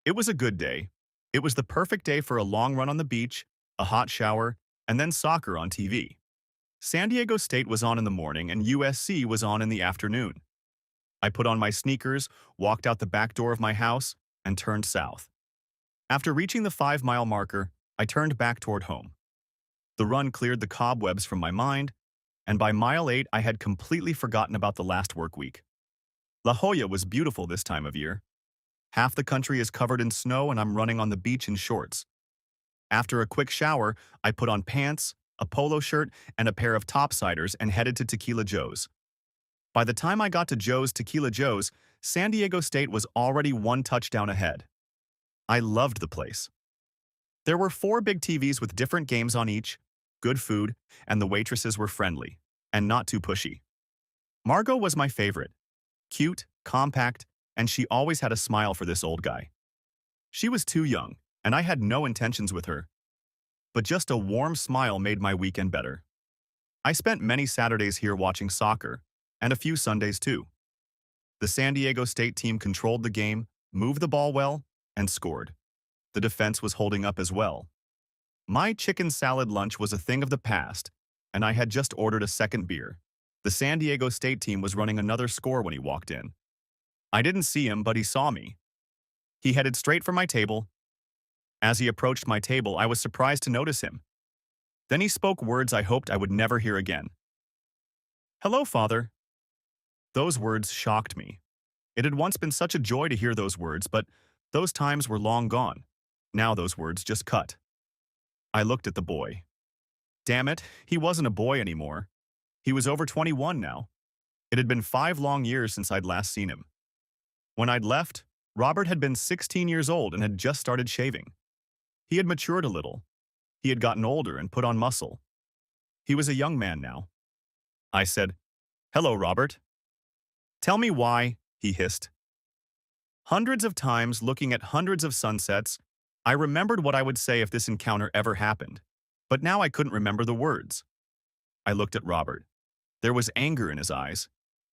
It was a good day. It was the perfect day for a long run on the beach, a hot shower, and then soccer on TV. San Diego State was on in the morning and USC was on in the afternoon. I put on my sneakers, walked out the back door of my house, and turned south. After reaching the 5-mile marker, I turned back toward home. The run cleared the cobwebs from my mind, and by mile 8 I had completely forgotten about the last work week. La Jolla was beautiful this time of year. Half the country is covered in snow and I'm running on the beach in shorts. After a quick shower, I put on pants, a polo shirt, and a pair of topsiders and headed to Tequila Joe's. By the time I got to Tequila Joe's, San Diego State was already 1 touchdown ahead. I loved the place. There were 4 big TVs with different games on each, good food, and the waitresses were friendly, and not too pushy. Margot was my favorite. Cute, compact, and she always had a smile for this old guy. She was too young, and I had no intentions with her. But just a warm smile made my weekend better. I spent many Saturdays here watching soccer, and a few Sundays too. The San Diego State team controlled the game, moved the ball well, and scored. The defense was holding up as well. My chicken salad lunch was a thing of the past, and I had just ordered a second beer. The San Diego State team was running another score when he walked in. I didn't see him, but he saw me. He headed straight for my table. As he approached my table, I was surprised to notice him. Then he spoke words I hoped I would never hear again. "Hello, Father." Those words shocked me. It had once been such a joy to hear those words, but those times were long gone. Now those words just cut. I looked at the boy. Damn it, he wasn't a boy anymore. He was over 21 now. It had been 5 long years since I'd last seen him. When I'd left, Robert had been 16 years old and had just started shaving. He had matured a little. He had gotten older and put on muscle. He was a young man now. I said, "Hello, Robert." "Tell me why," he hissed. Hundreds of times, looking at hundreds of sunsets, I remembered what I would say if this encounter ever happened, but now I couldn't remember the words. I looked at Robert. There was anger in his eyes.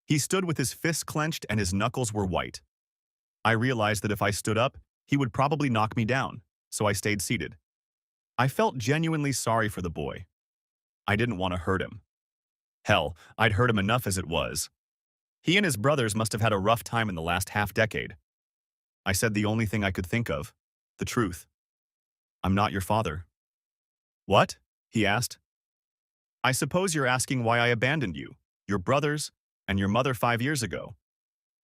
He stood with his fists clenched and his knuckles were white. I realized that if I stood up, he would probably knock me down, so I stayed seated. I felt genuinely sorry for the boy. I didn't want to hurt him. Hell, I'd hurt him enough as it was. He and his brothers must have had a rough time in the last half-decade. I said the only thing I could think of, the truth. "I'm not your father." "What?" he asked. "I suppose you're asking why I abandoned you, your brothers, and your mother 5 years ago.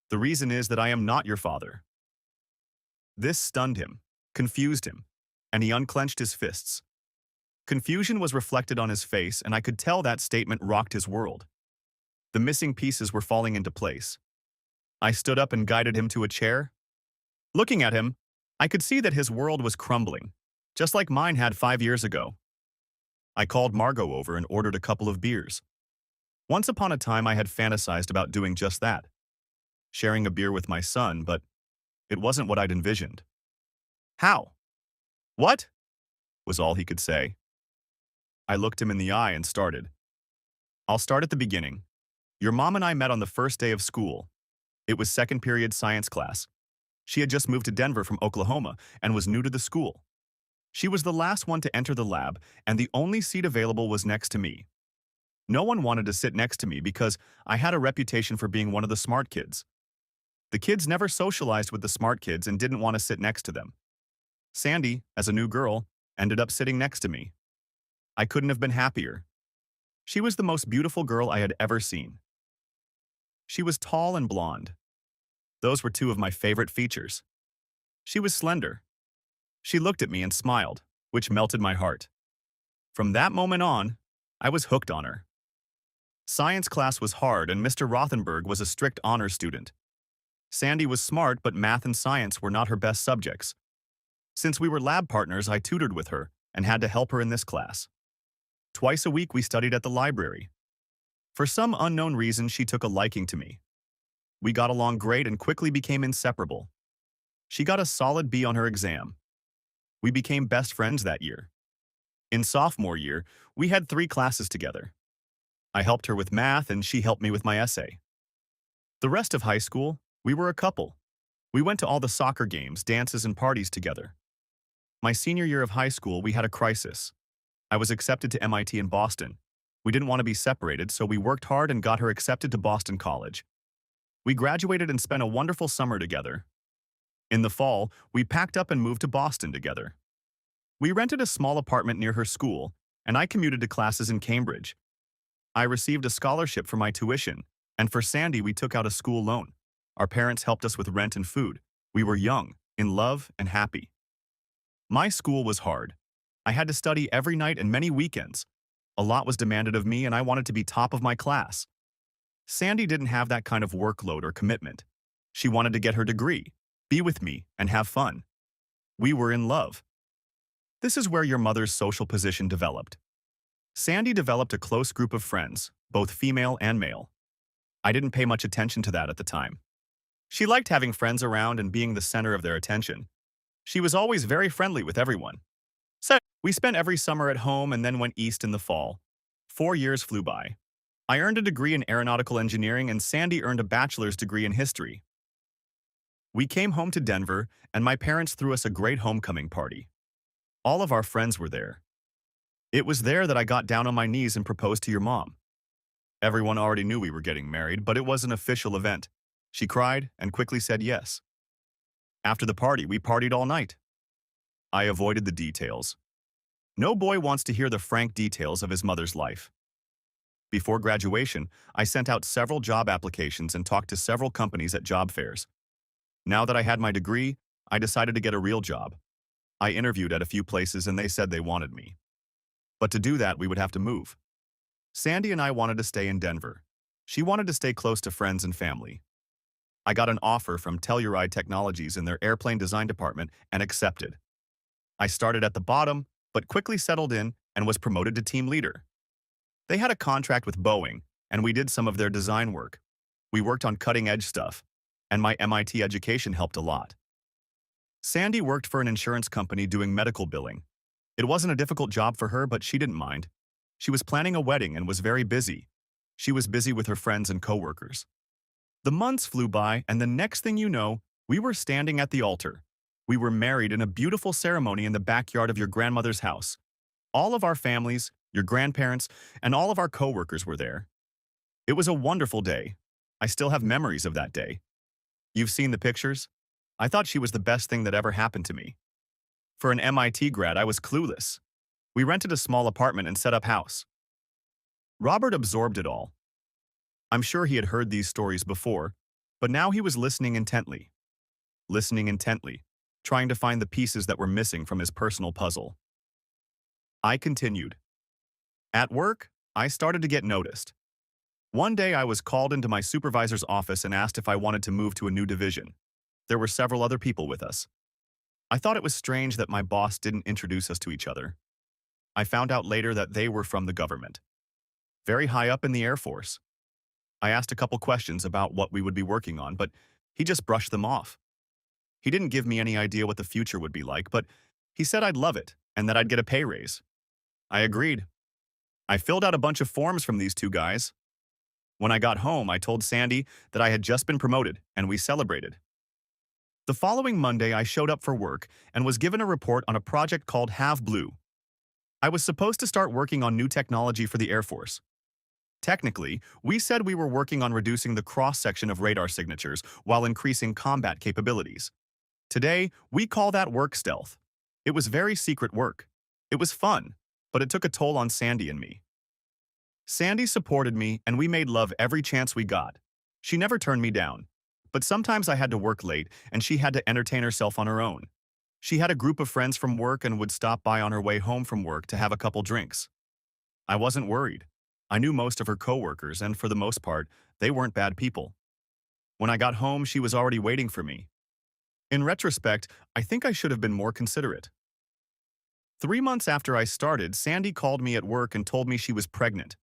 The reason is that I am not your father." This stunned him, confused him, and he unclenched his fists. Confusion was reflected on his face, and I could tell that statement rocked his world. The missing pieces were falling into place. I stood up and guided him to a chair. Looking at him, I could see that his world was crumbling, just like mine had 5 years ago. I called Margot over and ordered a couple of beers. Once upon a time, I had fantasized about doing just that, sharing a beer with my son, but it wasn't what I'd envisioned. "How? What?" was all he could say. I looked him in the eye and started. "I'll start at the beginning. Your mom and I met on the first day of school. It was second period science class. She had just moved to Denver from Oklahoma and was new to the school. She was the last one to enter the lab, and the only seat available was next to me. No one wanted to sit next to me because I had a reputation for being one of the smart kids. The kids never socialized with the smart kids and didn't want to sit next to them. Sandy, as a new girl, ended up sitting next to me. I couldn't have been happier. She was the most beautiful girl I had ever seen. She was tall and blonde. Those were 2 of my favorite features. She was slender. She looked at me and smiled, which melted my heart. From that moment on, I was hooked on her. Science class was hard and Mr. Rothenberg was a strict honor student. Sandy was smart, but math and science were not her best subjects. Since we were lab partners, I tutored with her and had to help her in this class. Twice a week we studied at the library. For some unknown reason, she took a liking to me. We got along great and quickly became inseparable. She got a solid B on her exam. We became best friends that year. In sophomore year, we had 3 classes together. I helped her with math and she helped me with my essay. The rest of high school, we were a couple. We went to all the soccer games, dances, and parties together. My senior year of high school, we had a crisis. I was accepted to MIT in Boston. We didn't want to be separated, so we worked hard and got her accepted to Boston College. We graduated and spent a wonderful summer together. In the fall, we packed up and moved to Boston together. We rented a small apartment near her school, and I commuted to classes in Cambridge. I received a scholarship for my tuition, and for Sandy, we took out a school loan. Our parents helped us with rent and food. We were young, in love, and happy. My school was hard. I had to study every night and many weekends. A lot was demanded of me, and I wanted to be top of my class. Sandy didn't have that kind of workload or commitment. She wanted to get her degree, be with me, and have fun. We were in love. This is where your mother's social position developed. Sandy developed a close group of friends, both female and male. I didn't pay much attention to that at the time. She liked having friends around and being the center of their attention. She was always very friendly with everyone. So, we spent every summer at home and then went east in the fall. 4 years flew by. I earned a degree in aeronautical engineering and Sandy earned a bachelor's degree in history. We came home to Denver and my parents threw us a great homecoming party. All of our friends were there. It was there that I got down on my knees and proposed to your mom. Everyone already knew we were getting married, but it was an official event. She cried and quickly said yes. After the party, we partied all night. I avoided the details. No boy wants to hear the frank details of his mother's life. Before graduation, I sent out several job applications and talked to several companies at job fairs. Now that I had my degree, I decided to get a real job. I interviewed at a few places and they said they wanted me. But to do that, we would have to move. Sandy and I wanted to stay in Denver. She wanted to stay close to friends and family. I got an offer from Telluride Technologies in their airplane design department and accepted. I started at the bottom, but quickly settled in and was promoted to team leader. They had a contract with Boeing, and we did some of their design work. We worked on cutting-edge stuff, and my MIT education helped a lot. Sandy worked for an insurance company doing medical billing. It wasn't a difficult job for her, but she didn't mind. She was planning a wedding and was very busy. She was busy with her friends and coworkers. The months flew by, and the next thing you know, we were standing at the altar. We were married in a beautiful ceremony in the backyard of your grandmother's house. All of our families, your grandparents, and all of our coworkers were there. It was a wonderful day. I still have memories of that day. You've seen the pictures? I thought she was the best thing that ever happened to me. For an MIT grad, I was clueless. We rented a small apartment and set up house. Robert absorbed it all. I'm sure he had heard these stories before, but now he was listening intently, trying to find the pieces that were missing from his personal puzzle. I continued. At work, I started to get noticed. One day I was called into my supervisor's office and asked if I wanted to move to a new division. There were several other people with us. I thought it was strange that my boss didn't introduce us to each other. I found out later that they were from the government, very high up in the Air Force. I asked a couple questions about what we would be working on, but he just brushed them off. He didn't give me any idea what the future would be like, but he said I'd love it and that I'd get a pay raise. I agreed. I filled out a bunch of forms from these two guys. When I got home, I told Sandy that I had just been promoted, and we celebrated. The following Monday, I showed up for work and was given a report on a project called Have Blue. I was supposed to start working on new technology for the Air Force. Technically, we said we were working on reducing the cross-section of radar signatures while increasing combat capabilities. Today, we call that work stealth. It was very secret work. It was fun, but it took a toll on Sandy and me. Sandy supported me, and we made love every chance we got. She never turned me down. But sometimes I had to work late, and she had to entertain herself on her own. She had a group of friends from work and would stop by on her way home from work to have a couple drinks. I wasn't worried. I knew most of her coworkers, and for the most part, they weren't bad people. When I got home, she was already waiting for me. In retrospect, I think I should have been more considerate. 3 months after I started, Sandy called me at work and told me she was pregnant.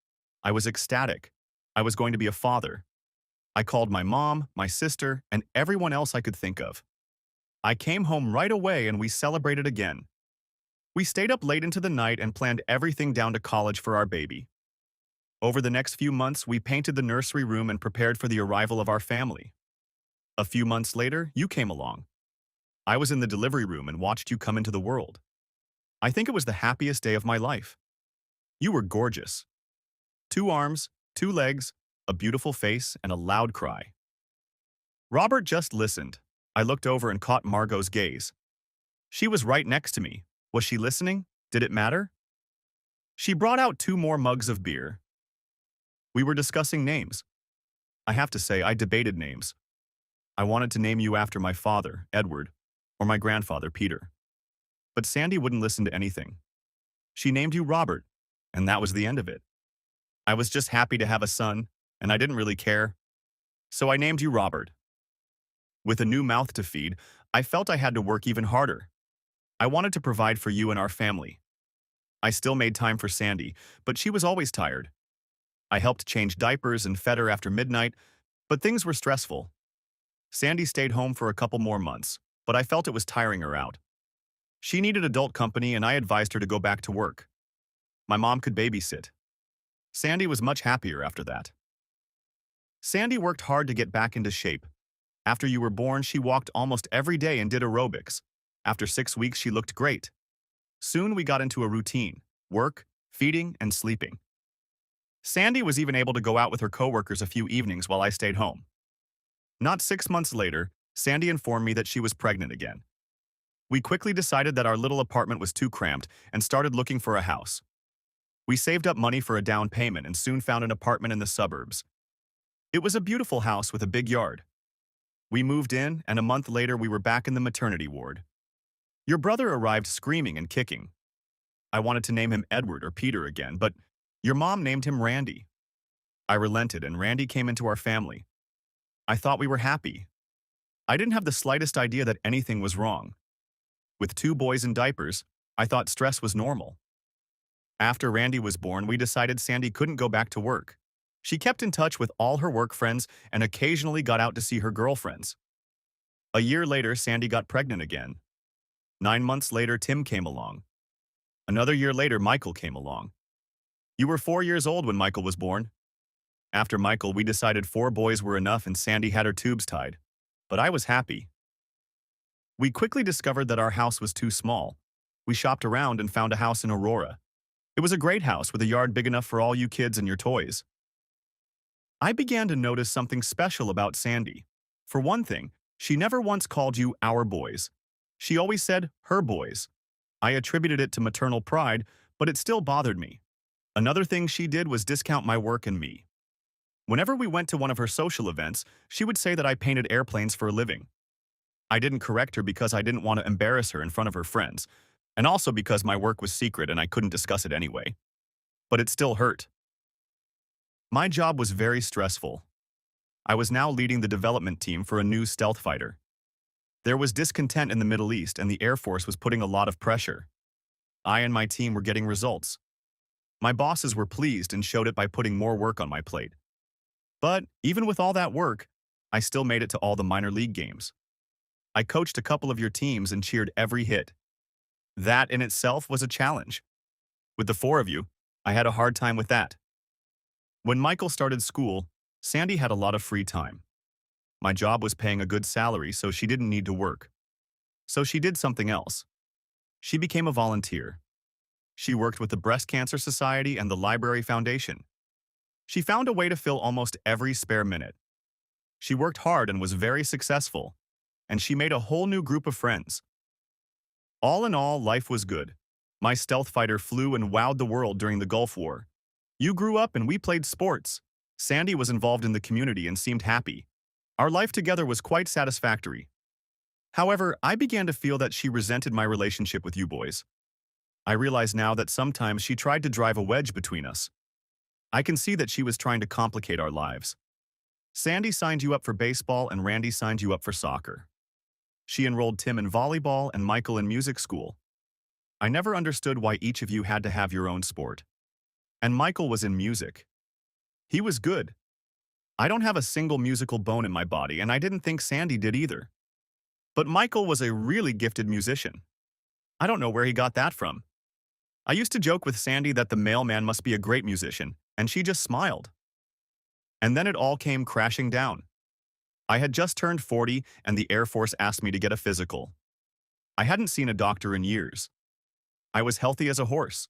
I was ecstatic. I was going to be a father. I called my mom, my sister, and everyone else I could think of. I came home right away and we celebrated again. We stayed up late into the night and planned everything down to college for our baby. Over the next few months, we painted the nursery room and prepared for the arrival of our family. A few months later, you came along. I was in the delivery room and watched you come into the world. I think it was the happiest day of my life. You were gorgeous. 2 arms, 2 legs, a beautiful face, and a loud cry. Robert just listened. I looked over and caught Margot's gaze. She was right next to me. Was she listening? Did it matter? She brought out 2 more mugs of beer. We were discussing names. I have to say, I debated names. I wanted to name you after my father, Edward, or my grandfather, Peter. But Sandy wouldn't listen to anything. She named you Robert, and that was the end of it. I was just happy to have a son, and I didn't really care. So I named you Robert. With a new mouth to feed, I felt I had to work even harder. I wanted to provide for you and our family. I still made time for Sandy, but she was always tired. I helped change diapers and fed her after midnight, but things were stressful. Sandy stayed home for a couple more months, but I felt it was tiring her out. She needed adult company, and I advised her to go back to work. My mom could babysit. Sandy was much happier after that. Sandy worked hard to get back into shape. After you were born, she walked almost every day and did aerobics. After 6 weeks, she looked great. Soon we got into a routine: work, feeding, and sleeping. Sandy was even able to go out with her coworkers a few evenings while I stayed home. Not 6 months later, Sandy informed me that she was pregnant again. We quickly decided that our little apartment was too cramped and started looking for a house. We saved up money for a down payment and soon found an apartment in the suburbs. It was a beautiful house with a big yard. We moved in, and a month later we were back in the maternity ward. Your brother arrived screaming and kicking. I wanted to name him Edward or Peter again, but your mom named him Randy. I relented, and Randy came into our family. I thought we were happy. I didn't have the slightest idea that anything was wrong. With 2 boys in diapers, I thought stress was normal. After Randy was born, we decided Sandy couldn't go back to work. She kept in touch with all her work friends and occasionally got out to see her girlfriends. A year later, Sandy got pregnant again. 9 months later, Tim came along. Another year later, Michael came along. You were 4 years old when Michael was born. After Michael, we decided 4 boys were enough and Sandy had her tubes tied. But I was happy. We quickly discovered that our house was too small. We shopped around and found a house in Aurora. It was a great house with a yard big enough for all you kids and your toys. I began to notice something special about Sandy. For one thing, she never once called you our boys. She always said her boys. I attributed it to maternal pride, but it still bothered me. Another thing she did was discount my work and me. Whenever we went to one of her social events, she would say that I painted airplanes for a living. I didn't correct her because I didn't want to embarrass her in front of her friends, and also because my work was secret and I couldn't discuss it anyway. But it still hurt. My job was very stressful. I was now leading the development team for a new stealth fighter. There was discontent in the Middle East, and the Air Force was putting a lot of pressure. I and my team were getting results. My bosses were pleased and showed it by putting more work on my plate. But even with all that work, I still made it to all the minor league games. I coached a couple of your teams and cheered every hit. That in itself was a challenge. With the 4 of you, I had a hard time with that. When Michael started school, Sandy had a lot of free time. My job was paying a good salary, so she didn't need to work. So she did something else. She became a volunteer. She worked with the Breast Cancer Society and the Library Foundation. She found a way to fill almost every spare minute. She worked hard and was very successful, and she made a whole new group of friends. All in all, life was good. My stealth fighter flew and wowed the world during the Gulf War. You grew up and we played sports. Sandy was involved in the community and seemed happy. Our life together was quite satisfactory. However, I began to feel that she resented my relationship with you boys. I realize now that sometimes she tried to drive a wedge between us. I can see that she was trying to complicate our lives. Sandy signed you up for baseball and Randy signed you up for soccer. She enrolled Tim in volleyball and Michael in music school. I never understood why each of you had to have your own sport. And Michael was in music. He was good. I don't have a single musical bone in my body, and I didn't think Sandy did either. But Michael was a really gifted musician. I don't know where he got that from. I used to joke with Sandy that the mailman must be a great musician, and she just smiled. And then it all came crashing down. I had just turned 40 and the Air Force asked me to get a physical. I hadn't seen a doctor in years. I was healthy as a horse.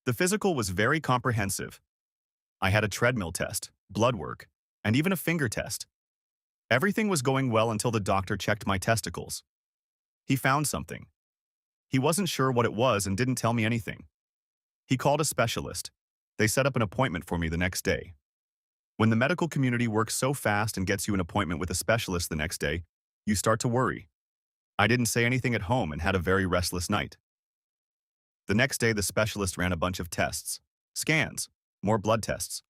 The physical was very comprehensive. I had a treadmill test, blood work, and even a finger test. Everything was going well until the doctor checked my testicles. He found something. He wasn't sure what it was and didn't tell me anything. He called a specialist. They set up an appointment for me the next day. When the medical community works so fast and gets you an appointment with a specialist the next day, you start to worry. I didn't say anything at home and had a very restless night. The next day, the specialist ran a bunch of tests, scans, more blood tests.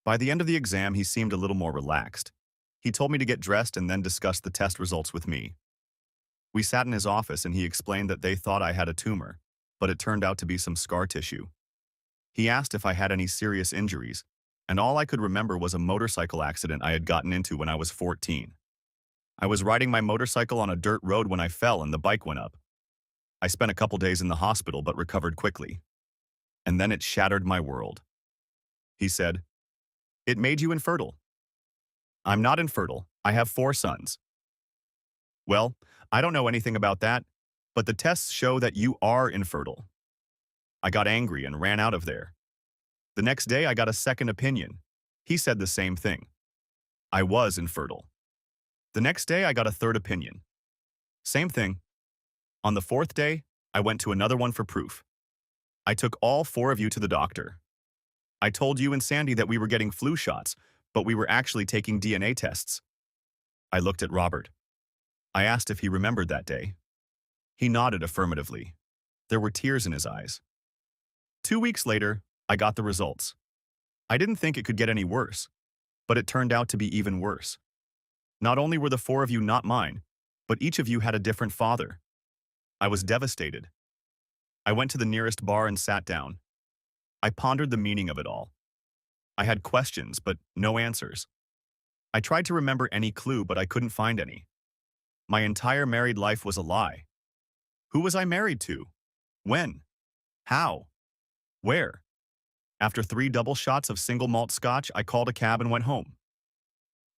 By the end of the exam, he seemed a little more relaxed. He told me to get dressed and then discuss the test results with me. We sat in his office and he explained that they thought I had a tumor, but it turned out to be some scar tissue. He asked if I had any serious injuries, and all I could remember was a motorcycle accident I had gotten into when I was 14. I was riding my motorcycle on a dirt road when I fell and the bike went up. I spent a couple days in the hospital but recovered quickly. And then it shattered my world. He said, "It made you infertile." "I'm not infertile. I have 4 sons." "Well, I don't know anything about that, but the tests show that you are infertile." I got angry and ran out of there. The next day, I got a second opinion. He said the same thing. I was infertile. The next day, I got a third opinion. Same thing. On the 4th day, I went to another one for proof. I took all 4 of you to the doctor. I told you and Sandy that we were getting flu shots, but we were actually taking DNA tests. I looked at Robert. I asked if he remembered that day. He nodded affirmatively. There were tears in his eyes. 2 weeks later, I got the results. I didn't think it could get any worse, but it turned out to be even worse. Not only were the 4 of you not mine, but each of you had a different father. I was devastated. I went to the nearest bar and sat down. I pondered the meaning of it all. I had questions, but no answers. I tried to remember any clue, but I couldn't find any. My entire married life was a lie. Who was I married to? When? How? Where? After 3 double shots of single malt scotch, I called a cab and went home.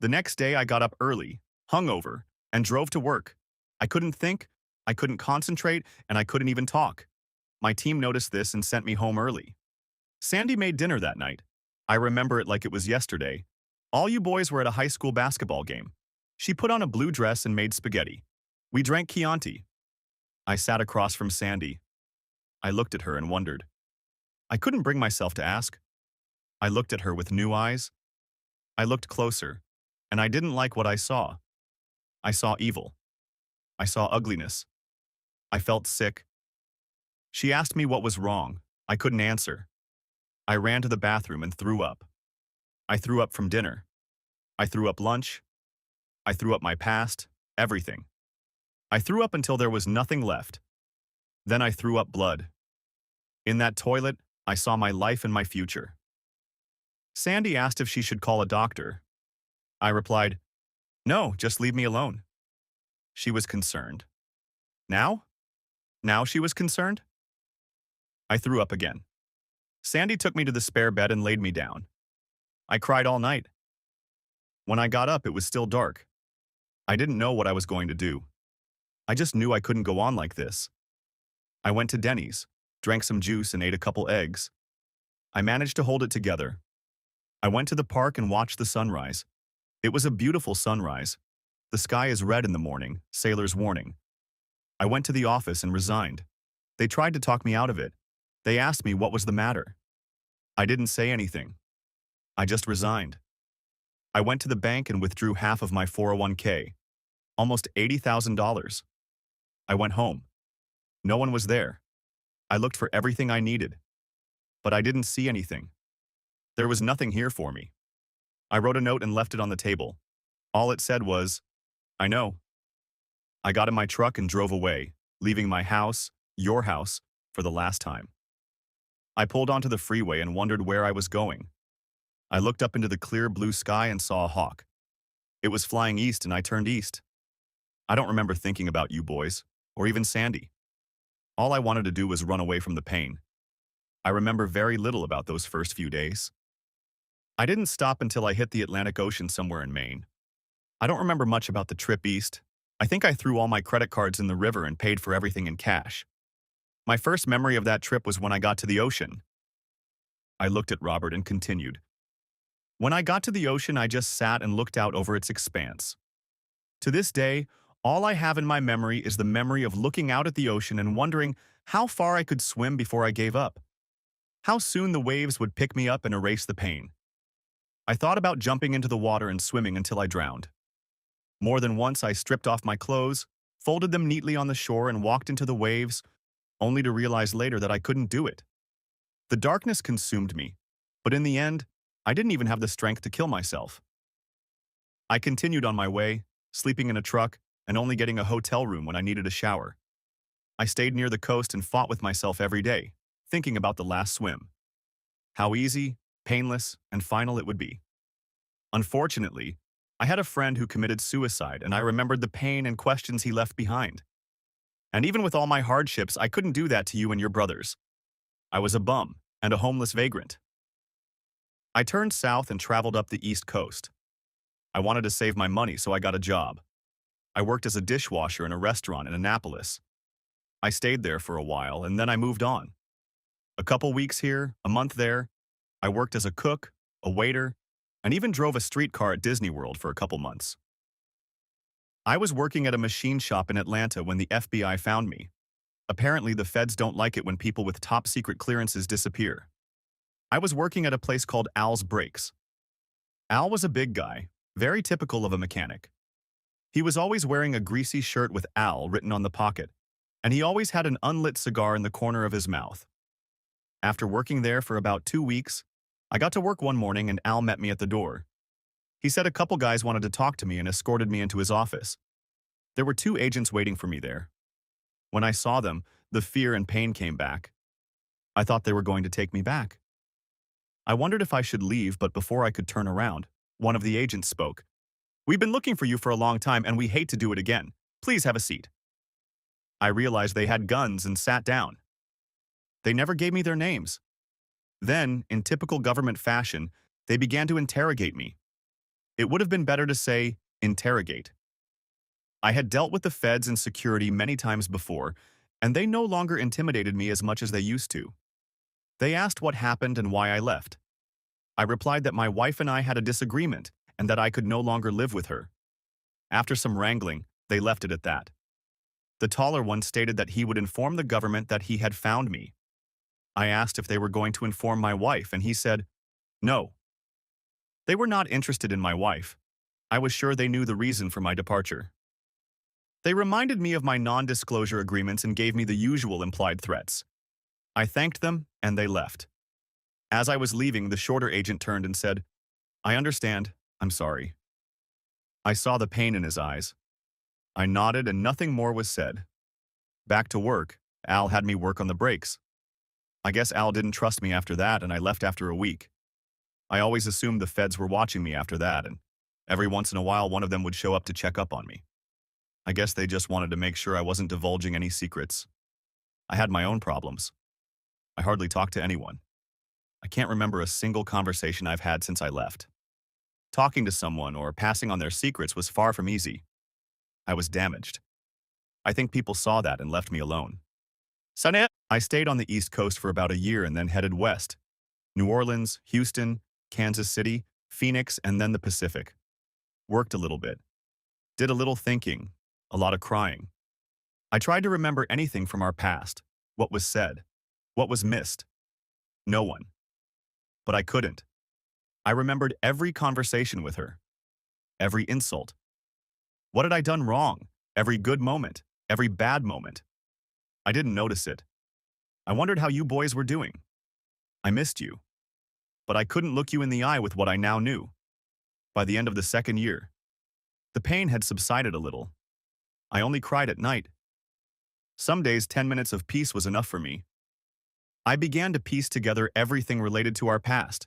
The next day, I got up early, hungover, and drove to work. I couldn't think, I couldn't concentrate, and I couldn't even talk. My team noticed this and sent me home early. Sandy made dinner that night. I remember it like it was yesterday. All you boys were at a high school basketball game. She put on a blue dress and made spaghetti. We drank Chianti. I sat across from Sandy. I looked at her and wondered. I couldn't bring myself to ask. I looked at her with new eyes. I looked closer, and I didn't like what I saw. I saw evil. I saw ugliness. I felt sick. She asked me what was wrong. I couldn't answer. I ran to the bathroom and threw up. I threw up from dinner. I threw up lunch. I threw up my past, everything. I threw up until there was nothing left. Then I threw up blood. In that toilet, I saw my life and my future. Sandy asked if she should call a doctor. I replied, "No, just leave me alone." She was concerned. Now? Now she was concerned? I threw up again. Sandy took me to the spare bed and laid me down. I cried all night. When I got up, it was still dark. I didn't know what I was going to do. I just knew I couldn't go on like this. I went to Denny's, drank some juice and ate a couple eggs. I managed to hold it together. I went to the park and watched the sunrise. It was a beautiful sunrise. The sky is red in the morning, sailor's warning. I went to the office and resigned. They tried to talk me out of it. They asked me what was the matter. I didn't say anything. I just resigned. I went to the bank and withdrew half of my 401k, almost $80,000. I went home. No one was there. I looked for everything I needed, but I didn't see anything. There was nothing here for me. I wrote a note and left it on the table. All it said was, "I know." I got in my truck and drove away, leaving my house, your house, for the last time. I pulled onto the freeway and wondered where I was going. I looked up into the clear blue sky and saw a hawk. It was flying east and I turned east. I don't remember thinking about you boys, or even Sandy. All I wanted to do was run away from the pain. I remember very little about those first few days. I didn't stop until I hit the Atlantic Ocean somewhere in Maine. I don't remember much about the trip east. I think I threw all my credit cards in the river and paid for everything in cash. My first memory of that trip was when I got to the ocean. I looked at Robert and continued. When I got to the ocean, I just sat and looked out over its expanse. To this day, all I have in my memory is the memory of looking out at the ocean and wondering how far I could swim before I gave up. How soon the waves would pick me up and erase the pain. I thought about jumping into the water and swimming until I drowned. More than once, I stripped off my clothes, folded them neatly on the shore, and walked into the waves, only to realize later that I couldn't do it. The darkness consumed me, but in the end, I didn't even have the strength to kill myself. I continued on my way, sleeping in a truck and only getting a hotel room when I needed a shower. I stayed near the coast and fought with myself every day, thinking about the last swim. How easy, painless, and final it would be. Unfortunately, I had a friend who committed suicide, and I remembered the pain and questions he left behind. And even with all my hardships, I couldn't do that to you and your brothers. I was a bum and a homeless vagrant. I turned south and traveled up the East Coast. I wanted to save my money, so I got a job. I worked as a dishwasher in a restaurant in Annapolis. I stayed there for a while, and then I moved on. A couple weeks here, a month there. I worked as a cook, a waiter, and even drove a streetcar at Disney World for a couple months. I was working at a machine shop in Atlanta when the FBI found me. Apparently, the feds don't like it when people with top-secret clearances disappear. I was working at a place called Al's Brakes. Al was a big guy, very typical of a mechanic. He was always wearing a greasy shirt with Al written on the pocket, and he always had an unlit cigar in the corner of his mouth. After working there for about 2 weeks, I got to work one morning and Al met me at the door. He said a couple guys wanted to talk to me and escorted me into his office. There were 2 agents waiting for me there. When I saw them, the fear and pain came back. I thought they were going to take me back. I wondered if I should leave, but before I could turn around, one of the agents spoke. "We've been looking for you for a long time and we hate to do it again. Please have a seat." I realized they had guns and sat down. They never gave me their names. Then, in typical government fashion, they began to interrogate me. It would have been better to say, interrogate. I had dealt with the feds and security many times before, and they no longer intimidated me as much as they used to. They asked what happened and why I left. I replied that my wife and I had a disagreement and that I could no longer live with her. After some wrangling, they left it at that. The taller one stated that he would inform the government that he had found me. I asked if they were going to inform my wife, and he said, no. They were not interested in my wife. I was sure they knew the reason for my departure. They reminded me of my non-disclosure agreements and gave me the usual implied threats. I thanked them, and they left. As I was leaving, the shorter agent turned and said, "I understand. I'm sorry." I saw the pain in his eyes. I nodded and nothing more was said. Back to work, Al had me work on the brakes. I guess Al didn't trust me after that, and I left after a week. I always assumed the feds were watching me after that, and every once in a while one of them would show up to check up on me. I guess they just wanted to make sure I wasn't divulging any secrets. I had my own problems. I hardly talked to anyone. I can't remember a single conversation I've had since I left. Talking to someone or passing on their secrets was far from easy. I was damaged. I think people saw that and left me alone. I stayed on the East Coast for about a year and then headed west. New Orleans, Houston, Kansas City, Phoenix, and then the Pacific. Worked a little bit. Did a little thinking, a lot of crying. I tried to remember anything from our past, what was said, what was missed. No one. But I couldn't. I remembered every conversation with her, every insult. What had I done wrong? Every good moment, every bad moment. I didn't notice it. I wondered how you boys were doing. I missed you. But I couldn't look you in the eye with what I now knew. By the end of the second year, the pain had subsided a little. I only cried at night. Some days 10 minutes of peace was enough for me. I began to piece together everything related to our past.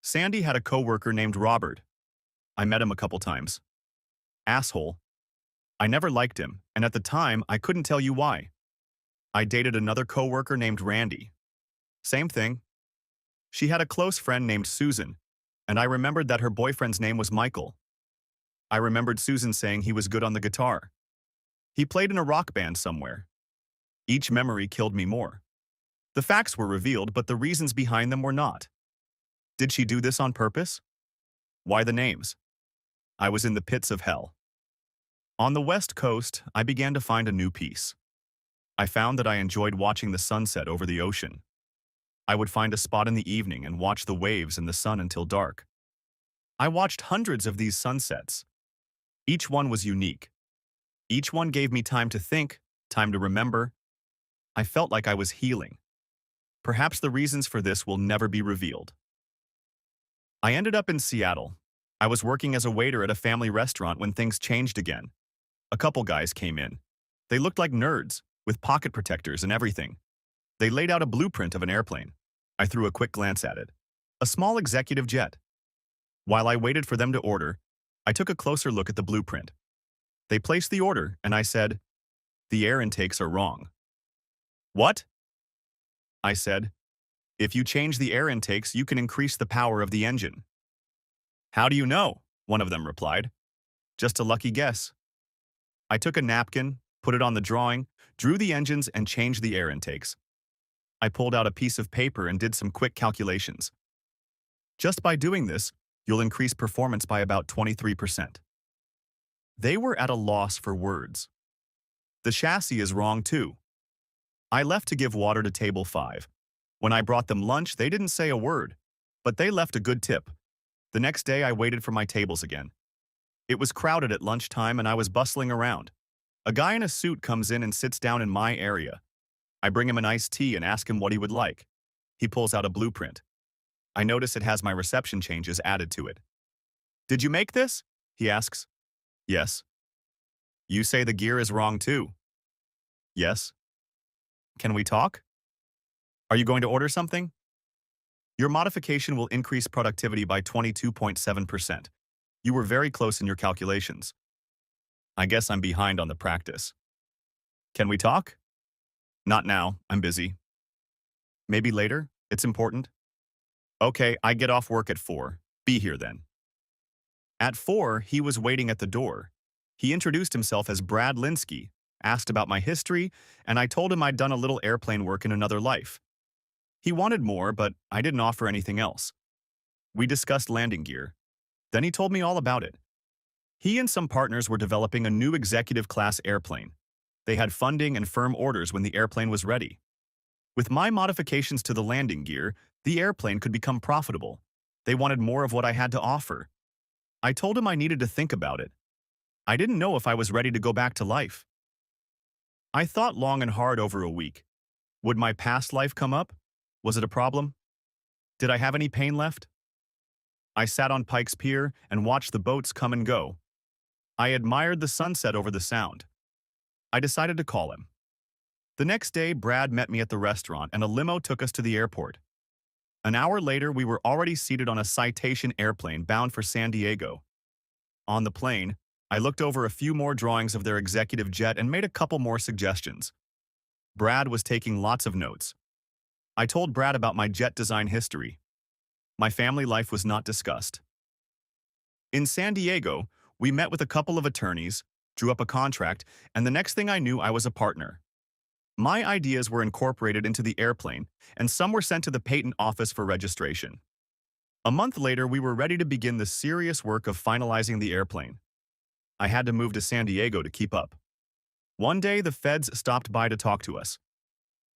Sandy had a coworker named Robert. I met him a couple times. Asshole. I never liked him, and at the time, I couldn't tell you why. I dated another coworker named Randy. Same thing. She had a close friend named Susan, and I remembered that her boyfriend's name was Michael. I remembered Susan saying he was good on the guitar. He played in a rock band somewhere. Each memory killed me more. The facts were revealed, but the reasons behind them were not. Did she do this on purpose? Why the names? I was in the pits of hell. On the West Coast, I began to find a new peace. I found that I enjoyed watching the sunset over the ocean. I would find a spot in the evening and watch the waves and the sun until dark. I watched hundreds of these sunsets. Each one was unique. Each one gave me time to think, time to remember. I felt like I was healing. Perhaps the reasons for this will never be revealed. I ended up in Seattle. I was working as a waiter at a family restaurant when things changed again. A couple guys came in. They looked like nerds, with pocket protectors and everything. They laid out a blueprint of an airplane. I threw a quick glance at it. A small executive jet. While I waited for them to order, I took a closer look at the blueprint. They placed the order, and I said, "The air intakes are wrong." "What?" I said, "If you change the air intakes, you can increase the power of the engine." "How do you know?" one of them replied. "Just a lucky guess." I took a napkin, put it on the drawing, drew the engines, and changed the air intakes. I pulled out a piece of paper and did some quick calculations. Just by doing this, you'll increase performance by about 23%. They were at a loss for words. The chassis is wrong too. I left to give water to table 5. When I brought them lunch, they didn't say a word, but they left a good tip. The next day, I waited for my tables again. It was crowded at lunchtime and I was bustling around. A guy in a suit comes in and sits down in my area. I bring him an iced tea and ask him what he would like. He pulls out a blueprint. I notice it has my reception changes added to it. "Did you make this?" he asks. "Yes." "You say the gear is wrong too." "Yes." "Can we talk?" "Are you going to order something?" "Your modification will increase productivity by 22.7%. You were very close in your calculations." "I guess I'm behind on the practice." "Can we talk?" "Not now, I'm busy." "Maybe later? It's important." "Okay, I get off work at 4. Be here then." At 4, he was waiting at the door. He introduced himself as Brad Linsky, asked about my history, and I told him I'd done a little airplane work in another life. He wanted more, but I didn't offer anything else. We discussed landing gear. Then he told me all about it. He and some partners were developing a new executive-class airplane. They had funding and firm orders when the airplane was ready. With my modifications to the landing gear, the airplane could become profitable. They wanted more of what I had to offer. I told him I needed to think about it. I didn't know if I was ready to go back to life. I thought long and hard over a week. Would my past life come up? Was it a problem? Did I have any pain left? I sat on Pike's Pier and watched the boats come and go. I admired the sunset over the sound. I decided to call him. The next day, Brad met me at the restaurant and a limo took us to the airport. An hour later, we were already seated on a Citation airplane bound for San Diego. On the plane, I looked over a few more drawings of their executive jet and made a couple more suggestions. Brad was taking lots of notes. I told Brad about my jet design history. My family life was not discussed. In San Diego, we met with a couple of attorneys, drew up a contract, and the next thing I knew, I was a partner. My ideas were incorporated into the airplane, and some were sent to the patent office for registration. A month later, we were ready to begin the serious work of finalizing the airplane. I had to move to San Diego to keep up. One day, the feds stopped by to talk to us.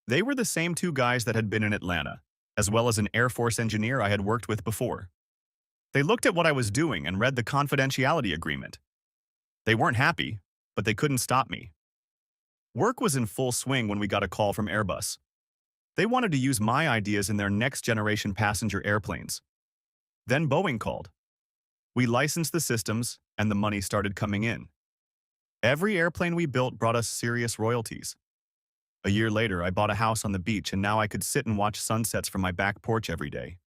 They were the same 2 guys that had been in Atlanta, as well as an Air Force engineer I had worked with before. They looked at what I was doing and read the confidentiality agreement. They weren't happy, but they couldn't stop me. Work was in full swing when we got a call from Airbus. They wanted to use my ideas in their next-generation passenger airplanes. Then Boeing called. We licensed the systems, and the money started coming in. Every airplane we built brought us serious royalties. A year later, I bought a house on the beach, and now I could sit and watch sunsets from my back porch every day.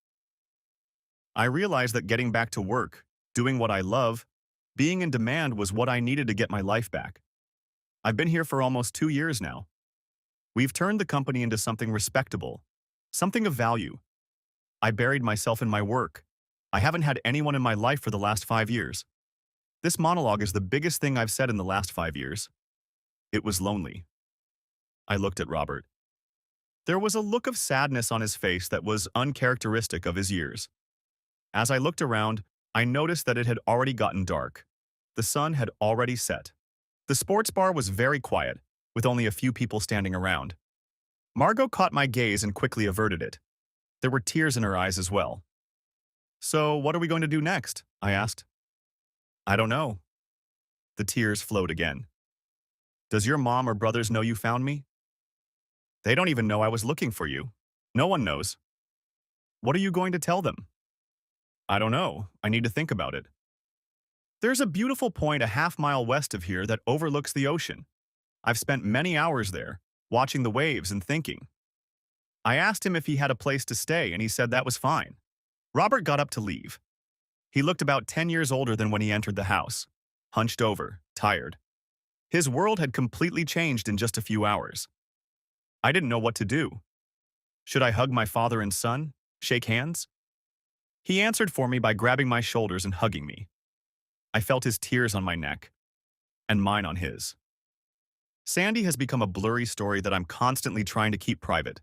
I realized that getting back to work, doing what I love, being in demand was what I needed to get my life back. I've been here for almost 2 years now. We've turned the company into something respectable, something of value. I buried myself in my work. I haven't had anyone in my life for the last 5 years. This monologue is the biggest thing I've said in the last 5 years. It was lonely. I looked at Robert. There was a look of sadness on his face that was uncharacteristic of his years. As I looked around, I noticed that it had already gotten dark. The sun had already set. The sports bar was very quiet, with only a few people standing around. Margot caught my gaze and quickly averted it. There were tears in her eyes as well. "So, what are we going to do next?" I asked. "I don't know." The tears flowed again. "Does your mom or brothers know you found me?" "They don't even know I was looking for you. No one knows." "What are you going to tell them?" "I don't know. I need to think about it." "There's a beautiful point a half-mile west of here that overlooks the ocean. I've spent many hours there, watching the waves and thinking." I asked him if he had a place to stay, and he said that was fine. Robert got up to leave. He looked about 10 years older than when he entered the house, hunched over, tired. His world had completely changed in just a few hours. I didn't know what to do. Should I hug my father and son? Shake hands? He answered for me by grabbing my shoulders and hugging me. I felt his tears on my neck, and mine on his. Sandy has become a blurry story that I'm constantly trying to keep private.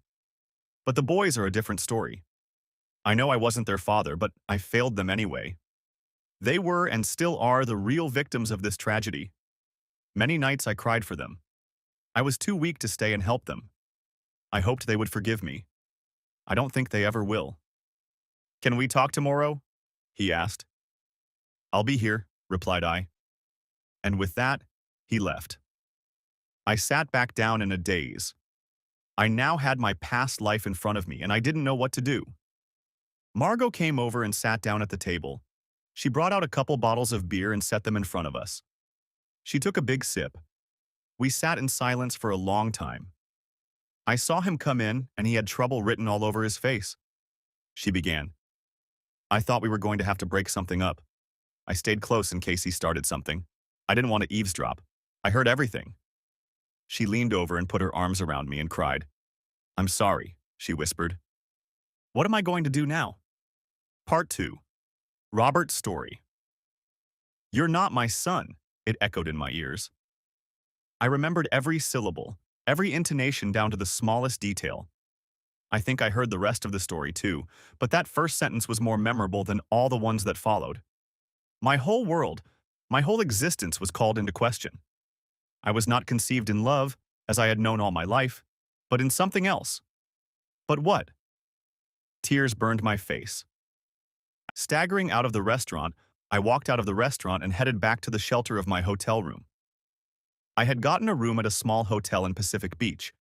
But the boys are a different story. I know I wasn't their father, but I failed them anyway. They were and still are the real victims of this tragedy. Many nights I cried for them. I was too weak to stay and help them. I hoped they would forgive me. I don't think they ever will. "Can we talk tomorrow?" he asked. "I'll be here," replied I. And with that, he left. I sat back down in a daze. I now had my past life in front of me, and I didn't know what to do. Margot came over and sat down at the table. She brought out a couple bottles of beer and set them in front of us. She took a big sip. We sat in silence for a long time. I saw him come in, and he had trouble written all over his face. She began. "I thought we were going to have to break something up. I stayed close in case he started something. I didn't want to eavesdrop. I heard everything." She leaned over and put her arms around me and cried. "I'm sorry," she whispered. What am I going to do now? Part 2. Robert's story. "You're not my son," it echoed in my ears. I remembered every syllable, every intonation down to the smallest detail. I think I heard the rest of the story too, but that first sentence was more memorable than all the ones that followed. My whole world, my whole existence was called into question. I was not conceived in love, as I had known all my life, but in something else. But what? Tears burned my face. Staggering out of the restaurant, I walked out of the restaurant and headed back to the shelter of my hotel room. I had gotten a room at a small hotel in Pacific Beach.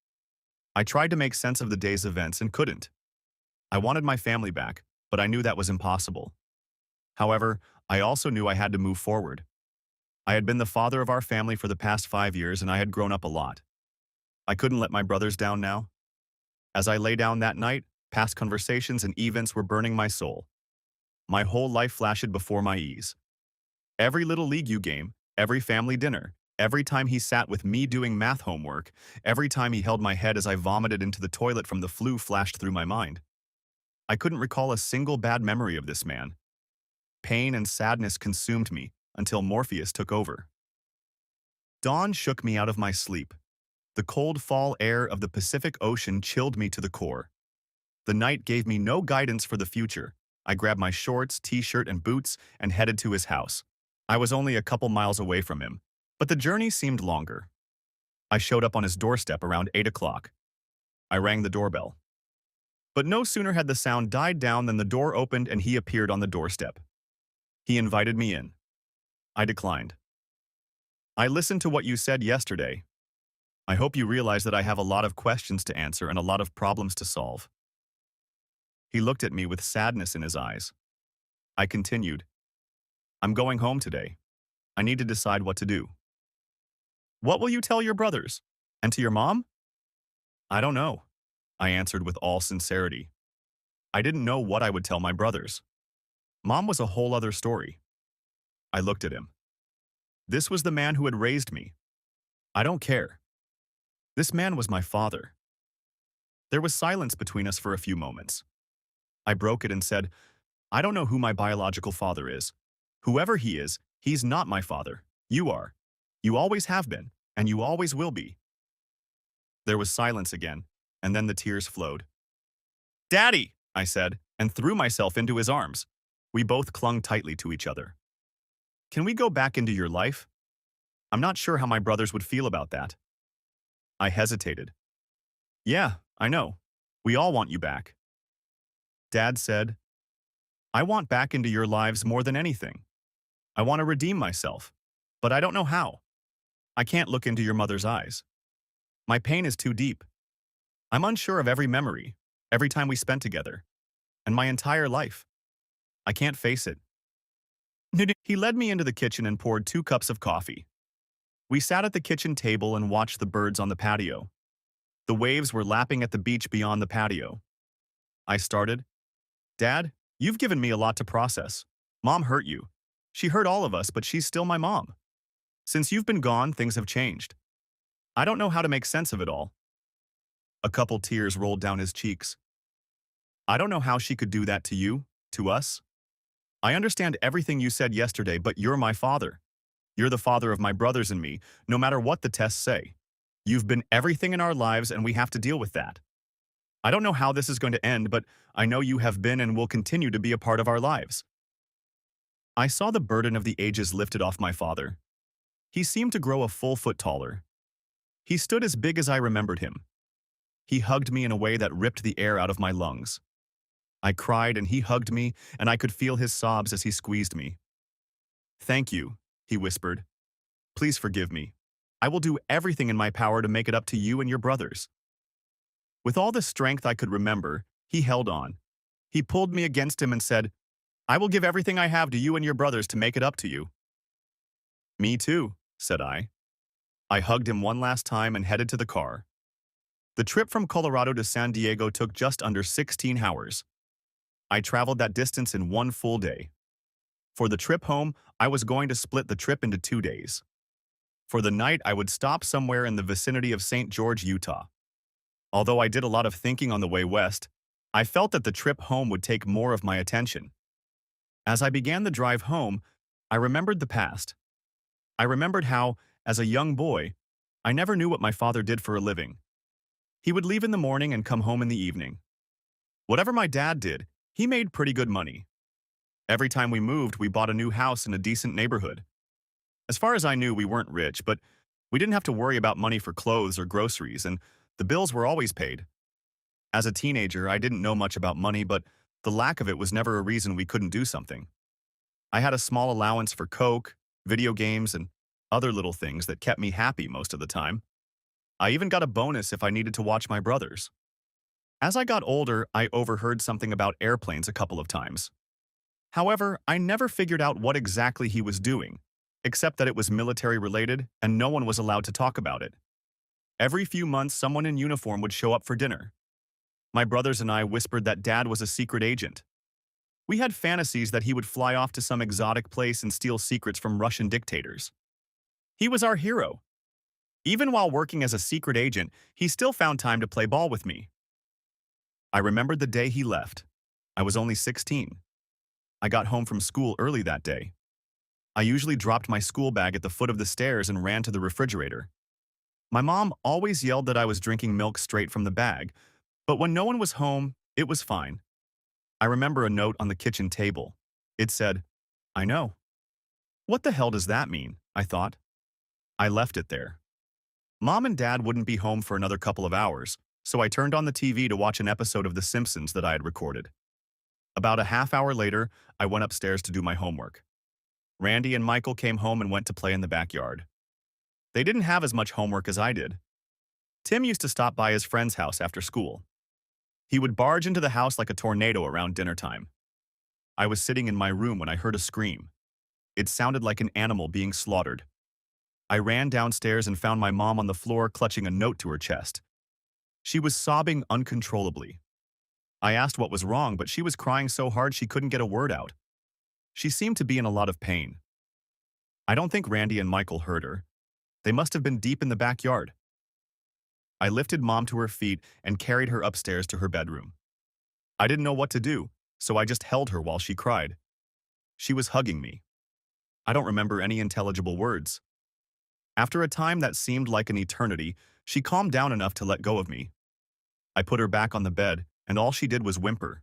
I tried to make sense of the day's events and couldn't. I wanted my family back, but I knew that was impossible. However, I also knew I had to move forward. I had been the father of our family for the past 5 years, and I had grown up a lot. I couldn't let my brothers down now. As I lay down that night, past conversations and events were burning my soul. My whole life flashed before my eyes. Every little league you game, every family dinner, every time he sat with me doing math homework, every time he held my head as I vomited into the toilet from the flu flashed through my mind. I couldn't recall a single bad memory of this man. Pain and sadness consumed me until Morpheus took over. Dawn shook me out of my sleep. The cold fall air of the Pacific Ocean chilled me to the core. The night gave me no guidance for the future. I grabbed my shorts, t-shirt, and boots and headed to his house. I was only a couple miles away from him, but the journey seemed longer. I showed up on his doorstep around 8 o'clock. I rang the doorbell. But no sooner had the sound died down than the door opened and he appeared on the doorstep. He invited me in. I declined. "I listened to what you said yesterday. I hope you realize that I have a lot of questions to answer and a lot of problems to solve." He looked at me with sadness in his eyes. I continued, "I'm going home today. I need to decide what to do." "What will you tell your brothers? And to your mom?" "I don't know," I answered with all sincerity. I didn't know what I would tell my brothers. Mom was a whole other story. I looked at him. This was the man who had raised me. I don't care. This man was my father. There was silence between us for a few moments. I broke it and said, "I don't know who my biological father is. Whoever he is, He's not my father. You are. You always have been, and you always will be. There was silence again, and then the tears flowed. Daddy, I said, and threw myself into his arms. We both clung tightly to each other. Can we go back into your life? I'm not sure how my brothers would feel about that. I hesitated. Yeah, I know. We all want you back. Dad said, I want back into your lives more than anything. I want to redeem myself, but I don't know how. I can't look into your mother's eyes. My pain is too deep. I'm unsure of every memory, every time we spent together, and my entire life. I can't face it. He led me into the kitchen and poured 2 cups of coffee. We sat at the kitchen table and watched the birds on the patio. The waves were lapping at the beach beyond the patio. I started, Dad, you've given me a lot to process. Mom hurt you. She hurt all of us, but she's still my mom. Since you've been gone, things have changed. I don't know how to make sense of it all. A couple tears rolled down his cheeks. I don't know how she could do that to you, to us. I understand everything you said yesterday, but you're my father. You're the father of my brothers and me, no matter what the tests say. You've been everything in our lives, and we have to deal with that. I don't know how this is going to end, but I know you have been and will continue to be a part of our lives. I saw the burden of the ages lifted off my father. He seemed to grow a full foot taller. He stood as big as I remembered him. He hugged me in a way that ripped the air out of my lungs. I cried and he hugged me, and I could feel his sobs as he squeezed me. Thank you, he whispered. Please forgive me. I will do everything in my power to make it up to you and your brothers. With all the strength I could remember, he held on. He pulled me against him and said, I will give everything I have to you and your brothers to make it up to you. Me too, said I. I hugged him one last time and headed to the car. The trip from Colorado to San Diego took just under 16 hours. I traveled that distance in one full day. For the trip home, I was going to split the trip into 2 days. For the night, I would stop somewhere in the vicinity of St. George, Utah. Although I did a lot of thinking on the way west, I felt that the trip home would take more of my attention. As I began the drive home, I remembered the past. I remembered how, as a young boy, I never knew what my father did for a living. He would leave in the morning and come home in the evening. Whatever my dad did, he made pretty good money. Every time we moved, we bought a new house in a decent neighborhood. As far as I knew, we weren't rich, but we didn't have to worry about money for clothes or groceries, and the bills were always paid. As a teenager, I didn't know much about money, but the lack of it was never a reason we couldn't do something. I had a small allowance for Coke, video games, and other little things that kept me happy most of the time. I even got a bonus if I needed to watch my brothers. As I got older, I overheard something about airplanes a couple of times. However, I never figured out what exactly he was doing, except that it was military-related and no one was allowed to talk about it. Every few months, someone in uniform would show up for dinner. My brothers and I whispered that Dad was a secret agent. We had fantasies that he would fly off to some exotic place and steal secrets from Russian dictators. He was our hero. Even while working as a secret agent, he still found time to play ball with me. I remembered the day he left. I was only 16. I got home from school early that day. I usually dropped my school bag at the foot of the stairs and ran to the refrigerator. My mom always yelled that I was drinking milk straight from the bag, but when no one was home, it was fine. I remember a note on the kitchen table. It said, I know. What the hell does that mean? I thought. I left it there. Mom and Dad wouldn't be home for another couple of hours, so I turned on the TV to watch an episode of The Simpsons that I had recorded. About a half hour later, I went upstairs to do my homework. Randy and Michael came home and went to play in the backyard. They didn't have as much homework as I did. Tim used to stop by his friend's house after school. He would barge into the house like a tornado around dinner time. I was sitting in my room when I heard a scream. It sounded like an animal being slaughtered. I ran downstairs and found my mom on the floor clutching a note to her chest. She was sobbing uncontrollably. I asked what was wrong, but she was crying so hard she couldn't get a word out. She seemed to be in a lot of pain. I don't think Randy and Michael heard her. They must have been deep in the backyard. I lifted Mom to her feet and carried her upstairs to her bedroom. I didn't know what to do, so I just held her while she cried. She was hugging me. I don't remember any intelligible words. After a time that seemed like an eternity, she calmed down enough to let go of me. I put her back on the bed, and all she did was whimper.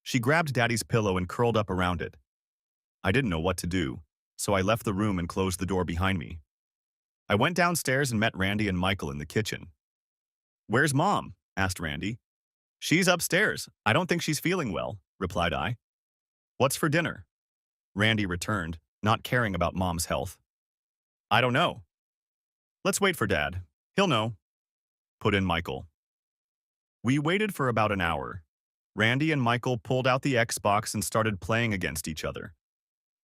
She grabbed Daddy's pillow and curled up around it. I didn't know what to do, so I left the room and closed the door behind me. I went downstairs and met Randy and Michael in the kitchen. "Where's Mom?" asked Randy. "She's upstairs. I don't think she's feeling well," replied I. "What's for dinner?" Randy returned, not caring about Mom's health. "I don't know." "Let's wait for Dad. He'll know," put in Michael. We waited for about an hour. Randy and Michael pulled out the Xbox and started playing against each other.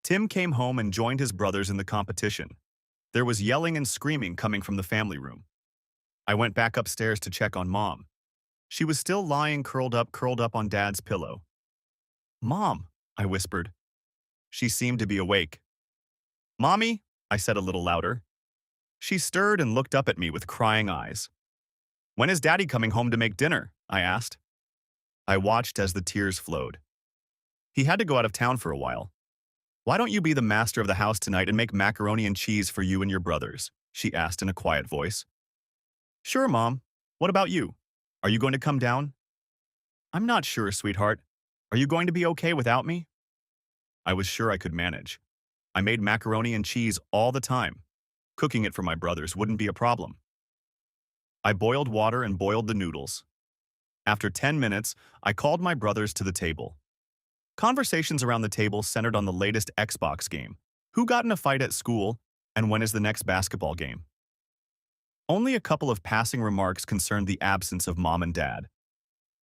Tim came home and joined his brothers in the competition. There was yelling and screaming coming from the family room. I went back upstairs to check on Mom. She was still lying curled up on Dad's pillow. "Mom," I whispered. She seemed to be awake. "Mommy," I said a little louder. She stirred and looked up at me with crying eyes. "When is Daddy coming home to make dinner?" I asked. I watched as the tears flowed. "He had to go out of town for a while. Why don't you be the master of the house tonight and make macaroni and cheese for you and your brothers?" she asked in a quiet voice. "Sure, Mom. What about you? Are you going to come down?" "I'm not sure, sweetheart. Are you going to be okay without me?" I was sure I could manage. I made macaroni and cheese all the time. Cooking it for my brothers wouldn't be a problem. I boiled water and boiled the noodles. After 10 minutes, I called my brothers to the table. Conversations around the table centered on the latest Xbox game, who got in a fight at school, and when is the next basketball game. Only a couple of passing remarks concerned the absence of Mom and Dad.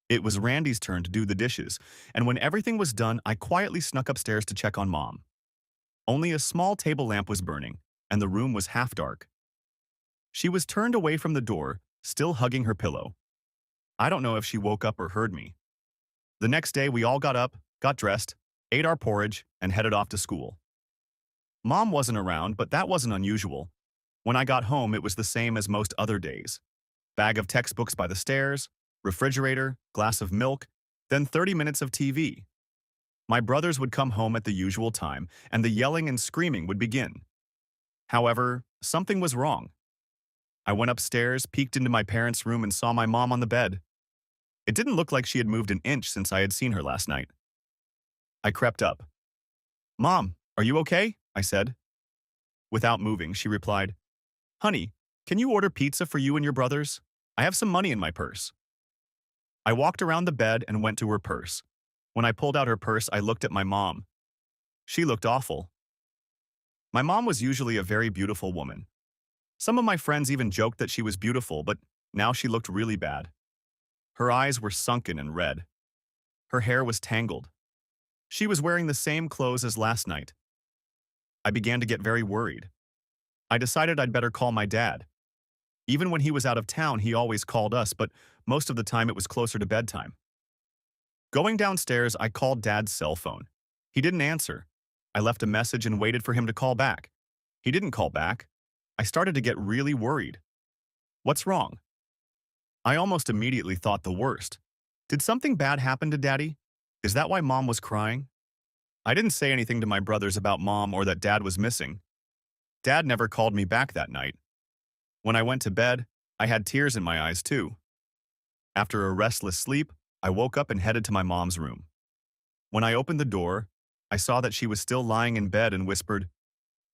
It was Randy's turn to do the dishes, and when everything was done, I quietly snuck upstairs to check on Mom. Only a small table lamp was burning, and the room was half dark. She was turned away from the door, still hugging her pillow. I don't know if she woke up or heard me. The next day, we all got up, got dressed, ate our porridge, and headed off to school. Mom wasn't around, but that wasn't unusual. When I got home, it was the same as most other days. Bag of textbooks by the stairs, refrigerator, glass of milk, then 30 minutes of TV. My brothers would come home at the usual time, and the yelling and screaming would begin. However, something was wrong. I went upstairs, peeked into my parents' room, and saw my mom on the bed. It didn't look like she had moved an inch since I had seen her last night. I crept up. "Mom, are you okay?" I said. Without moving, she replied, "Honey, can you order pizza for you and your brothers? I have some money in my purse." I walked around the bed and went to her purse. When I pulled out her purse, I looked at my mom. She looked awful. My mom was usually a very beautiful woman. Some of my friends even joked that she was beautiful, but now she looked really bad. Her eyes were sunken and red. Her hair was tangled. She was wearing the same clothes as last night. I began to get very worried. I decided I'd better call my dad. Even when he was out of town, he always called us, but most of the time it was closer to bedtime. Going downstairs, I called Dad's cell phone. He didn't answer. I left a message and waited for him to call back. He didn't call back. I started to get really worried. What's wrong? I almost immediately thought the worst. Did something bad happen to Daddy? Is that why Mom was crying? I didn't say anything to my brothers about Mom or that Dad was missing. Dad never called me back that night. When I went to bed, I had tears in my eyes too. After a restless sleep, I woke up and headed to my mom's room. When I opened the door, I saw that she was still lying in bed and whispered,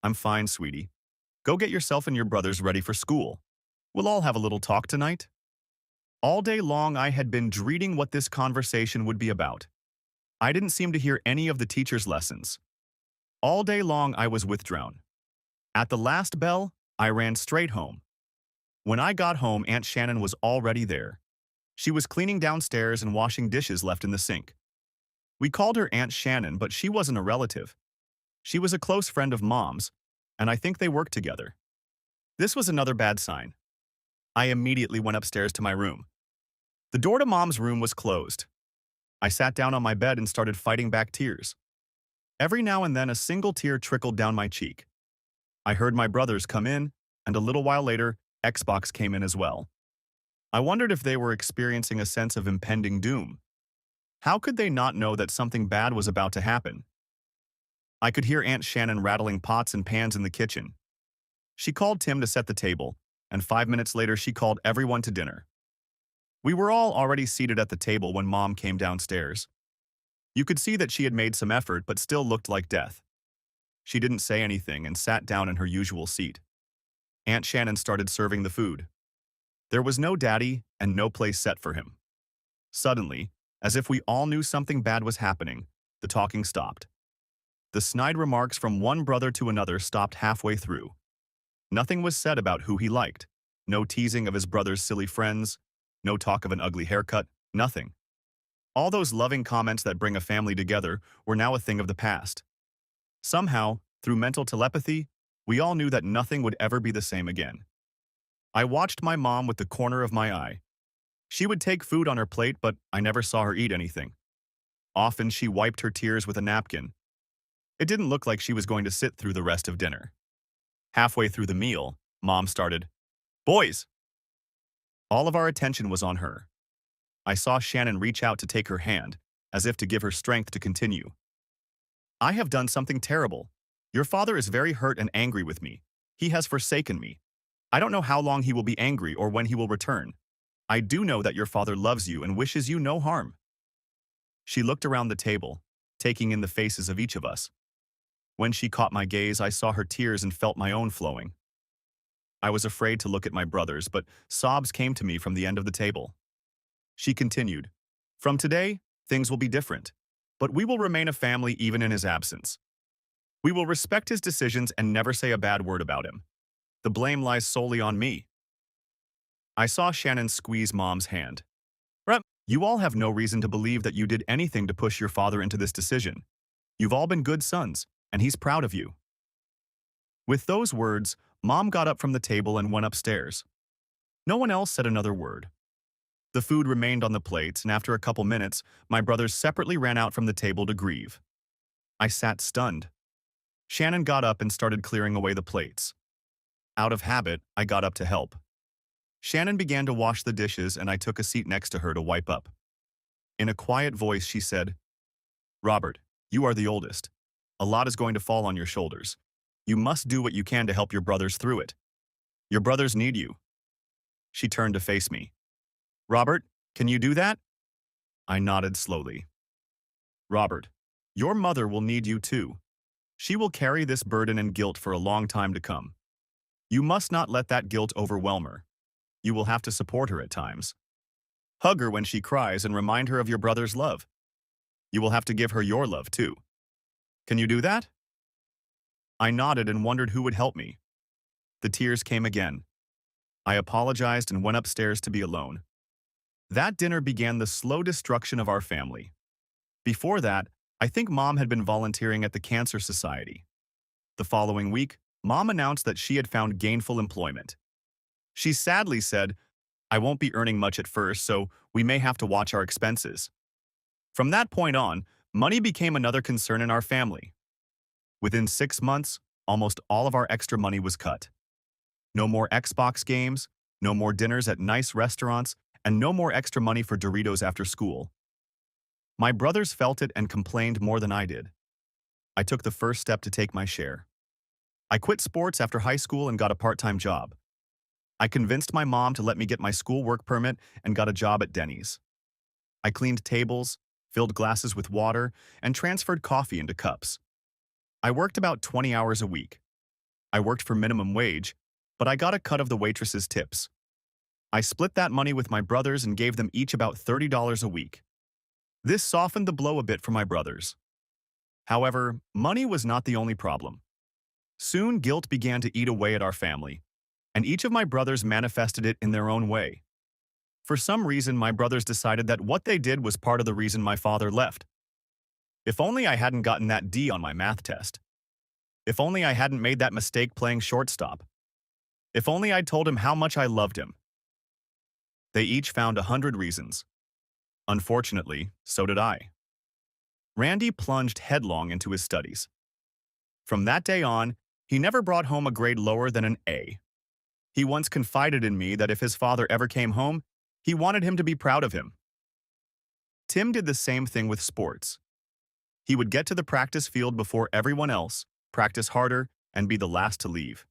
"I'm fine, sweetie. Go get yourself and your brothers ready for school. We'll all have a little talk tonight." All day long, I had been dreading what this conversation would be about. I didn't seem to hear any of the teacher's lessons. All day long, I was withdrawn. At the last bell, I ran straight home. When I got home, Aunt Shannon was already there. She was cleaning downstairs and washing dishes left in the sink. We called her Aunt Shannon, but she wasn't a relative. She was a close friend of Mom's, and I think they worked together. This was another bad sign. I immediately went upstairs to my room. The door to Mom's room was closed. I sat down on my bed and started fighting back tears. Every now and then, a single tear trickled down my cheek. I heard my brothers come in, and a little while later, Xbox came in as well. I wondered if they were experiencing a sense of impending doom. How could they not know that something bad was about to happen? I could hear Aunt Shannon rattling pots and pans in the kitchen. She called Tim to set the table, and 5 minutes later she called everyone to dinner. We were all already seated at the table when Mom came downstairs. You could see that she had made some effort but still looked like death. She didn't say anything and sat down in her usual seat. Aunt Shannon started serving the food. There was no daddy and no place set for him. Suddenly, as if we all knew something bad was happening, the talking stopped. The snide remarks from one brother to another stopped halfway through. Nothing was said about who he liked. No teasing of his brother's silly friends. No talk of an ugly haircut. Nothing. All those loving comments that bring a family together were now a thing of the past. Somehow, through mental telepathy, we all knew that nothing would ever be the same again. I watched my mom with the corner of my eye. She would take food on her plate, but I never saw her eat anything. Often she wiped her tears with a napkin. It didn't look like she was going to sit through the rest of dinner. Halfway through the meal, Mom started, "Boys!" All of our attention was on her. I saw Shannon reach out to take her hand, as if to give her strength to continue. "I have done something terrible. Your father is very hurt and angry with me. He has forsaken me. I don't know how long he will be angry or when he will return. I do know that your father loves you and wishes you no harm." She looked around the table, taking in the faces of each of us. When she caught my gaze, I saw her tears and felt my own flowing. I was afraid to look at my brothers, but sobs came to me from the end of the table. She continued, "From today, things will be different, but we will remain a family even in his absence. We will respect his decisions and never say a bad word about him. The blame lies solely on me." I saw Shannon squeeze Mom's hand. "Rep, you all have no reason to believe that you did anything to push your father into this decision. You've all been good sons, and he's proud of you." With those words, Mom got up from the table and went upstairs. No one else said another word. The food remained on the plates, and after a couple minutes, my brothers separately ran out from the table to grieve. I sat stunned. Shannon got up and started clearing away the plates. Out of habit, I got up to help. Shannon began to wash the dishes, and I took a seat next to her to wipe up. In a quiet voice, she said, "Robert, you are the oldest. A lot is going to fall on your shoulders. You must do what you can to help your brothers through it. Your brothers need you." She turned to face me. "Robert, can you do that?" I nodded slowly. "Robert, your mother will need you too. She will carry this burden and guilt for a long time to come. You must not let that guilt overwhelm her. You will have to support her at times. Hug her when she cries and remind her of your brother's love. You will have to give her your love too. Can you do that?" I nodded and wondered who would help me. The tears came again. I apologized and went upstairs to be alone. That dinner began the slow destruction of our family. Before that, I think Mom had been volunteering at the Cancer Society. The following week, Mom announced that she had found gainful employment. She sadly said, "I won't be earning much at first, so we may have to watch our expenses." From that point on, money became another concern in our family. Within 6 months, almost all of our extra money was cut. No more Xbox games, no more dinners at nice restaurants, and no more extra money for Doritos after school. My brothers felt it and complained more than I did. I took the first step to take my share. I quit sports after high school and got a part-time job. I convinced my mom to let me get my school work permit and got a job at Denny's. I cleaned tables, filled glasses with water, and transferred coffee into cups. I worked about 20 hours a week. I worked for minimum wage, but I got a cut of the waitress's tips. I split that money with my brothers and gave them each about $30 a week. This softened the blow a bit for my brothers. However, money was not the only problem. Soon, guilt began to eat away at our family, and each of my brothers manifested it in their own way. For some reason, my brothers decided that what they did was part of the reason my father left. If only I hadn't gotten that D on my math test. If only I hadn't made that mistake playing shortstop. If only I'd told him how much I loved him. They each found 100 reasons. Unfortunately, so did I. Randy plunged headlong into his studies. From that day on, he never brought home a grade lower than an A. He once confided in me that if his father ever came home, he wanted him to be proud of him. Tim did the same thing with sports. He would get to the practice field before everyone else, practice harder, and be the last to leave.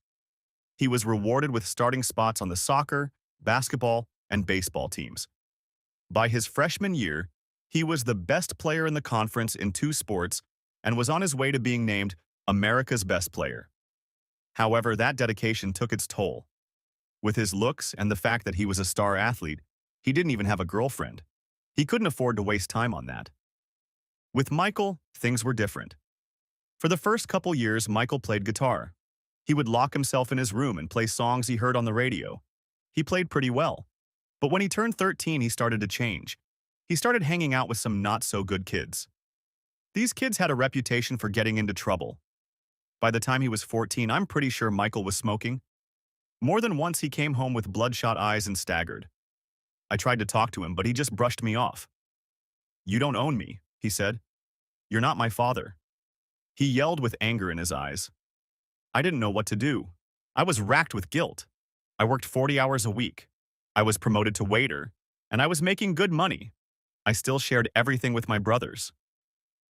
He was rewarded with starting spots on the soccer, basketball, and baseball teams. By his freshman year, he was the best player in the conference in 2 sports and was on his way to being named America's best player. However, that dedication took its toll. With his looks and the fact that he was a star athlete, he didn't even have a girlfriend. He couldn't afford to waste time on that. With Michael, things were different. For the first couple years, Michael played guitar. He would lock himself in his room and play songs he heard on the radio. He played pretty well. But when he turned 13, he started to change. He started hanging out with some not-so-good kids. These kids had a reputation for getting into trouble. By the time he was 14, I'm pretty sure Michael was smoking. More than once, he came home with bloodshot eyes and staggered. I tried to talk to him, but he just brushed me off. "You don't own me," he said. "You're not my father." He yelled with anger in his eyes. I didn't know what to do. I was racked with guilt. I worked 40 hours a week. I was promoted to waiter, and I was making good money. I still shared everything with my brothers.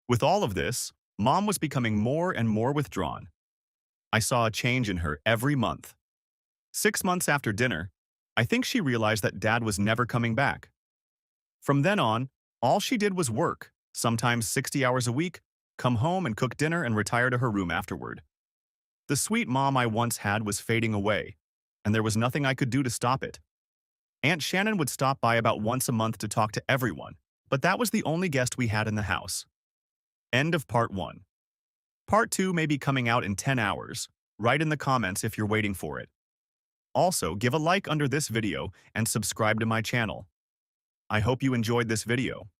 With all of this, Mom was becoming more and more withdrawn. I saw a change in her every month. 6 months after dinner, I think she realized that Dad was never coming back. From then on, all she did was work, sometimes 60 hours a week, come home and cook dinner and retire to her room afterward. The sweet mom I once had was fading away, and there was nothing I could do to stop it. Aunt Shannon would stop by about once a month to talk to everyone, but that was the only guest we had in the house. End of part 1. Part 2 may be coming out in 10 hours. Write in the comments if you're waiting for it. Also, give a like under this video and subscribe to my channel. I hope you enjoyed this video.